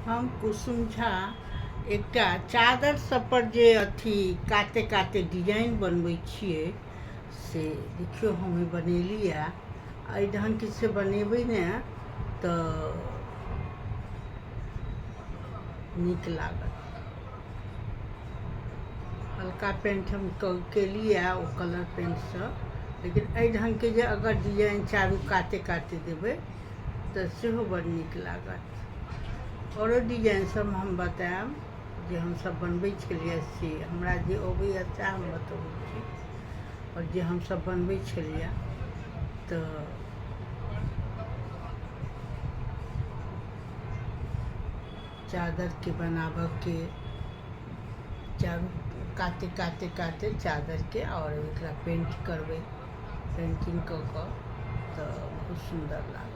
हम कुसुम झा एकटा चादर सब पर जे अथी काते काते डिजाइन बनबै छियै से देखियौ हम बनेली एहि ढङ्गके से बनेबै ने तऽ नीक लागत। हल्का पेंट हम केलिए ओ कलर पेंटसँ, लेकिन एहि ढङ्गके जे अगर डिजाइन चारू काते काते देबै तऽ सेहो बड़ नीक लागत। औरो डिजाइन सब हम बतायब जे हमसब बनबै छलिए से हमरा जे अबैए सएह हम बतबै छी। और जे हमसब बनबै छलिए तऽ चादर के बनाबऽके चारू काते काते काते चादर के और एकरा पेंट करबै, पेंटिंग कऽ कऽ तऽ बहुत सुंदर लागत।